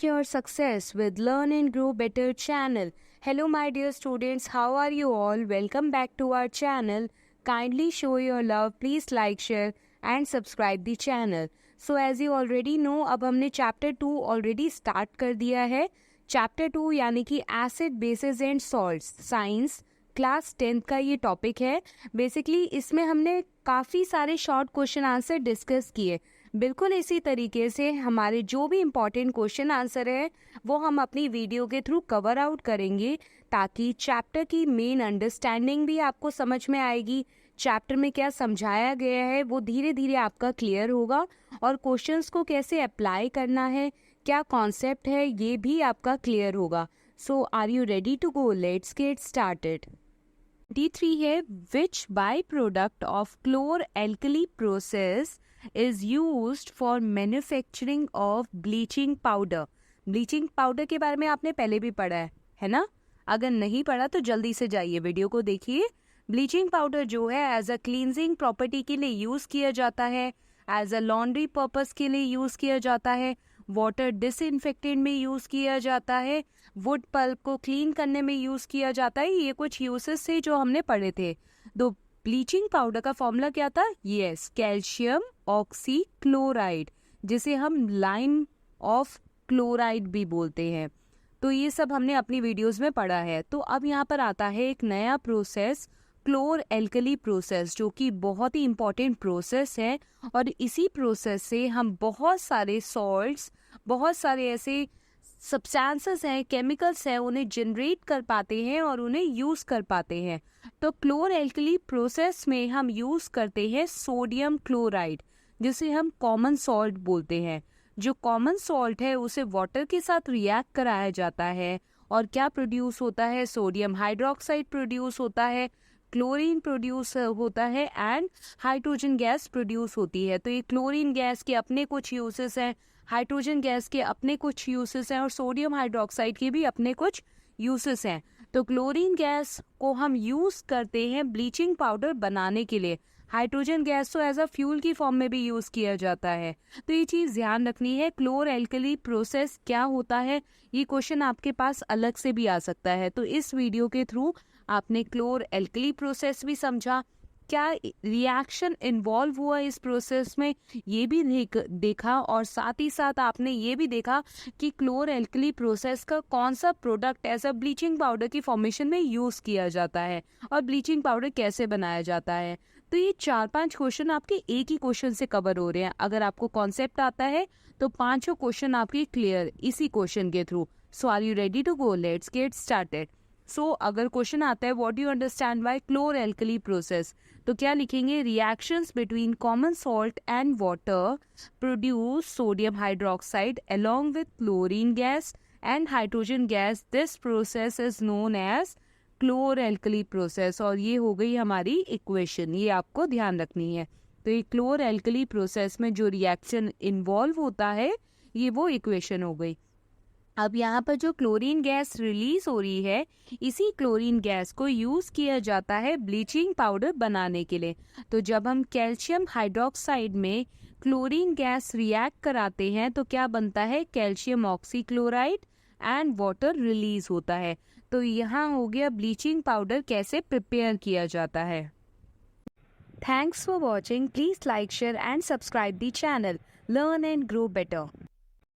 Unlock your success with Learn and Grow Better channel. Hello my dear students, how are you all? Welcome back to our channel. Kindly show your love, please like, share and subscribe the channel. So as you already know, अब हमने chapter 2 already start कर दिया है. Chapter 2 यानी कि acid basis and salts, science class 10th का ये topic है. बेसिकली इसमें हमने काफ़ी सारे शॉर्ट क्वेश्चन आंसर डिस्कस किए. बिल्कुल इसी तरीके से हमारे जो भी इम्पॉर्टेंट क्वेश्चन आंसर है वो हम अपनी वीडियो के थ्रू कवर आउट करेंगे, ताकि चैप्टर की मेन अंडरस्टैंडिंग भी आपको समझ में आएगी. चैप्टर में क्या समझाया गया है वो धीरे धीरे आपका क्लियर होगा, और क्वेश्चंस को कैसे अप्लाई करना है, क्या कॉन्सेप्ट है, ये भी आपका क्लियर होगा. So are you ready to go? Let's get started. D3 है, which by product of chlor alkali process is used for manufacturing of bleaching powder. Bleaching powder के बारे में आपने पहले भी पढ़ा है ना? अगर नहीं पढ़ा तो जल्दी से जाइए वीडियो को देखिए. ब्लीचिंग पाउडर जो है एज अ क्लींजिंग प्रॉपर्टी के लिए यूज़ किया जाता है, एज अ लॉन्ड्री पर्पस के लिए यूज़ किया जाता है, वाटर डिसइंफेक्टेंट में यूज़ किया जाता है, वुड पल्प को क्लीन करने में यूज़ किया जाता है. ये कुछ यूसेस थे जो हमने पढ़े थे. तो ब्लीचिंग पाउडर का फॉर्मूला क्या था? यस, कैल्शियम ऑक्सी क्लोराइड, जिसे हम लाइम ऑफ क्लोराइड भी बोलते हैं. तो ये सब हमने अपनी वीडियोस में पढ़ा है. तो अब यहाँ पर आता है एक नया प्रोसेस, क्लोर एल्कली प्रोसेस, जो कि बहुत ही इम्पॉर्टेंट प्रोसेस है. और इसी प्रोसेस से हम बहुत सारे सॉल्ट्स, बहुत सारे ऐसे सब्सटेंसेस हैं, केमिकल्स हैं, उन्हें जनरेट कर पाते हैं और उन्हें यूज़ कर पाते हैं. तो क्लोर एल्कली प्रोसेस में हम यूज़ करते हैं सोडियम क्लोराइड, जिसे हम कॉमन सॉल्ट बोलते हैं. जो कॉमन सॉल्ट है उसे वाटर के साथ रिएक्ट कराया जाता है, और क्या प्रोड्यूस होता है? सोडियम हाइड्रोक्साइड प्रोड्यूस होता है, क्लोरीन प्रोड्यूस होता है एंड हाइड्रोजन गैस प्रोड्यूस होती है. तो ये क्लोरीन गैस के अपने कुछ यूसेस हैं, हाइड्रोजन गैस के अपने कुछ यूसेस हैं, और सोडियम हाइड्रोक्साइड के भी अपने कुछ यूसेस हैं. तो क्लोरीन गैस को हम यूज़ करते हैं ब्लीचिंग पाउडर बनाने के लिए. हाइड्रोजन गैस तो एज अ फ्यूल की फॉर्म में भी यूज़ किया जाता है. तो ये चीज़ ध्यान रखनी है. क्लोर एल्कली प्रोसेस क्या होता है, ये क्वेश्चन आपके पास अलग से भी आ सकता है. तो इस वीडियो के थ्रू आपने क्लोर एल्कली प्रोसेस भी समझा, क्या रिएक्शन इन्वॉल्व हुआ इस प्रोसेस में ये भी देखा, और साथ ही साथ आपने ये भी देखा कि क्लोर एल्कली प्रोसेस का कौन सा product as a bleaching powder की फॉर्मेशन में यूज़ किया जाता है, और ब्लीचिंग पाउडर कैसे बनाया जाता है. तो ये 4-5 क्वेश्चन आपके एक ही क्वेश्चन से कवर हो रहे हैं. अगर आपको कॉन्सेप्ट आता है तो 5 क्वेश्चन आपके क्लियर इसी क्वेश्चन के through. So are you ready to go? Let's get started. So अगर क्वेश्चन आता है what do you understand by chlor alkali process, तो क्या लिखेंगे? Reactions between common salt and water produce sodium hydroxide along with chlorine gas and hydrogen gas. This process is known as chlor alkali process. और ये हो गई हमारी equation, ये आपको ध्यान रखनी है. तो ये क्लोर एल्कली प्रोसेस में जो रिएक्शन इन्वॉल्व होता है ये वो इक्वेशन हो गई. अब यहाँ पर जो क्लोरीन गैस रिलीज हो रही है, इसी क्लोरीन गैस को यूज़ किया जाता है ब्लीचिंग पाउडर बनाने के लिए. तो जब हम कैल्शियम हाइड्रोक्साइड में क्लोरीन गैस रिएक्ट कराते हैं तो क्या बनता है? Calcium oxy chloride and water release होता है. तो यहाँ हो गया ब्लीचिंग पाउडर कैसे प्रिपेयर किया जाता है. Thanks for watching. Please like, share and subscribe the channel. Learn and grow better.